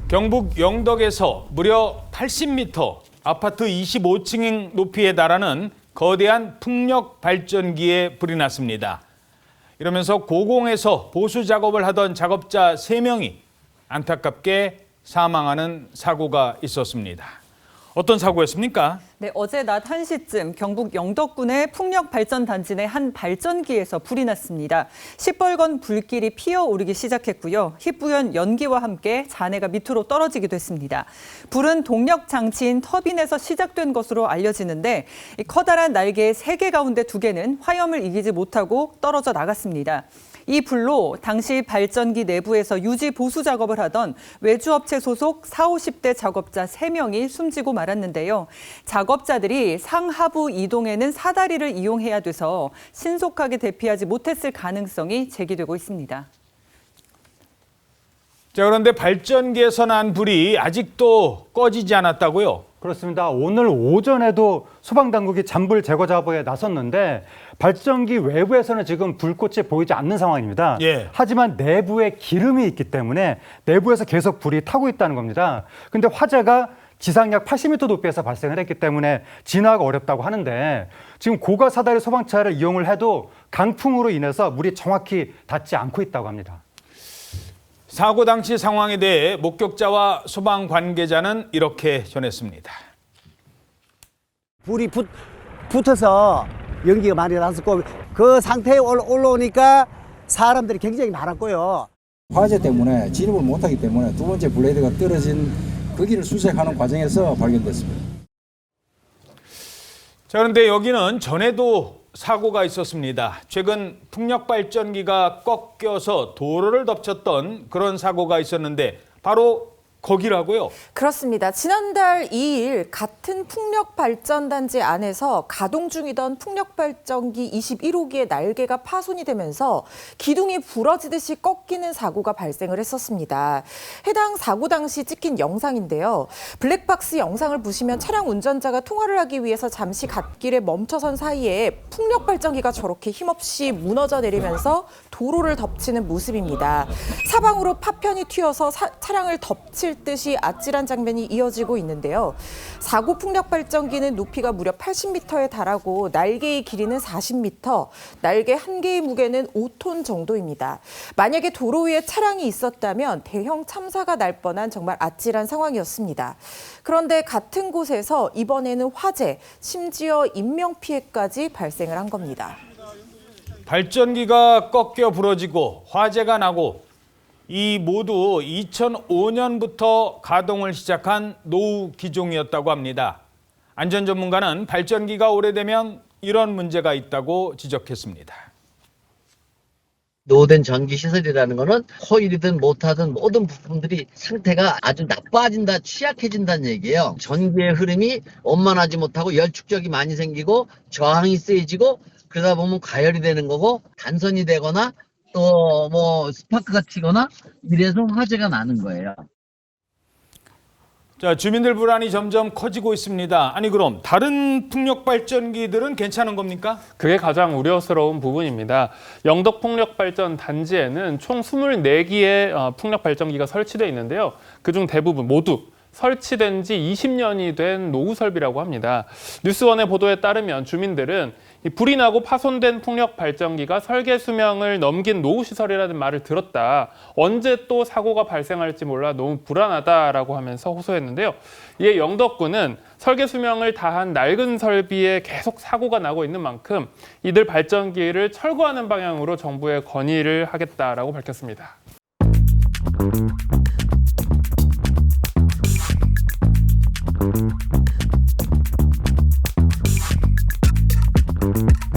경북 영덕에서 무려 80m, 아파트 25층 높이에 달하는 거대한 풍력 발전기에 불이 났습니다. 이러면서 고공에서 보수 작업을 하던 작업자 3명이 안타깝게 사망하는 사고가 있었습니다. 어떤 사고였습니까? 네, 어제 낮 1시쯤 경북 영덕군의 풍력발전단지 내 한 발전기에서 불이 났습니다. 시뻘건 불길이 피어오르기 시작했고요. 희뿌연 연기와 함께 잔해가 밑으로 떨어지기도 했습니다. 불은 동력 장치인 터빈에서 시작된 것으로 알려지는데 커다란 날개 3개 가운데 2개는 화염을 이기지 못하고 떨어져 나갔습니다. 이 불로 당시 발전기 내부에서 유지 보수 작업을 하던 외주업체 소속 40, 50대 작업자 3명이 숨지고 말았는데요. 작업자들이 상하부 이동에는 사다리를 이용해야 돼서 신속하게 대피하지 못했을 가능성이 제기되고 있습니다. 자, 그런데 발전기에서 난 불이 아직도 꺼지지 않았다고요? 그렇습니다. 오늘 오전에도 소방당국이 잔불 제거 작업에 나섰는데 발전기 외부에서는 지금 불꽃이 보이지 않는 상황입니다. 예. 하지만 내부에 기름이 있기 때문에 내부에서 계속 불이 타고 있다는 겁니다. 근데 화재가 지상 약 80m 높이에서 발생을 했기 때문에 진화가 어렵다고 하는데 지금 고가 사다리 소방차를 이용을 해도 강풍으로 인해서 물이 정확히 닿지 않고 있다고 합니다. 사고 당시 상황에 대해 목격자와 소방 관계자는 이렇게 전했습니다. 불이 붙어서 연기가 많이 났었고 그 상태에 올라오니까 사람들이 굉장히 많았고요. 화재 때문에 진입을 못하기 때문에 두 번째 블레이드가 떨어진 거기를 수색하는 과정에서 발견됐습니다. 자, 그런데 여기는 전에도 사고가 있었습니다. 최근 풍력발전기가 꺾여서 도로를 덮쳤던 그런 사고가 있었는데 바로 거기라고요? 그렇습니다. 지난달 2일 같은 풍력발전단지 안에서 가동 중이던 풍력발전기 21호기의 날개가 파손이 되면서 기둥이 부러지듯이 꺾이는 사고가 발생을 했었습니다. 해당 사고 당시 찍힌 영상인데요. 블랙박스 영상을 보시면 차량 운전자가 통화를 하기 위해서 잠시 갓길에 멈춰선 사이에 풍력발전기가 저렇게 힘없이 무너져 내리면서 도로를 덮치는 모습입니다. 사방으로 파편이 튀어서 차량을 덮칠 듯이 아찔한 장면이 이어지고 있는데요. 사고 풍력 발전기는 높이가 무려 80m에 달하고 날개의 길이는 40m, 날개 한 개의 무게는 5톤 정도입니다. 만약에 도로 위에 차량이 있었다면 대형 참사가 날 뻔한 정말 아찔한 상황이었습니다. 그런데 같은 곳에서 이번에는 화재, 심지어 인명피해까지 발생을 한 겁니다. 발전기가 꺾여 부러지고 화재가 나고 이 모두 2005년부터 가동을 시작한 노후 기종이었다고 합니다. 안전 전문가는 발전기가 오래되면 이런 문제가 있다고 지적했습니다. 노후된 전기시설이라는 거는 코일이든 모터든 모든 부품들이 상태가 아주 나빠진다, 취약해진다는 얘기예요. 전기의 흐름이 원만하지 못하고 열축적이 많이 생기고 저항이 세지고 그러다 보면 가열이 되는 거고 단선이 되거나 또 뭐 스파크가 튀거나 이래서 화재가 나는 거예요. 자, 주민들 불안이 점점 커지고 있습니다. 아니 그럼 다른 풍력 발전기들은 괜찮은 겁니까? 그게 가장 우려스러운 부분입니다. 영덕 풍력 발전 단지에는 총 24기의 풍력 발전기가 설치되어 있는데요. 그중 대부분 모두 설치된 지 20년이 된 노후 설비라고 합니다. 뉴스원의 보도에 따르면 주민들은 불이 나고 파손된 풍력 발전기가 설계 수명을 넘긴 노후 시설이라는 말을 들었다. 언제 또 사고가 발생할지 몰라 너무 불안하다라고 하면서 호소했는데요. 이에 영덕군은 설계 수명을 다한 낡은 설비에 계속 사고가 나고 있는 만큼 이들 발전기를 철거하는 방향으로 정부에 건의를 하겠다라고 밝혔습니다. Thank you.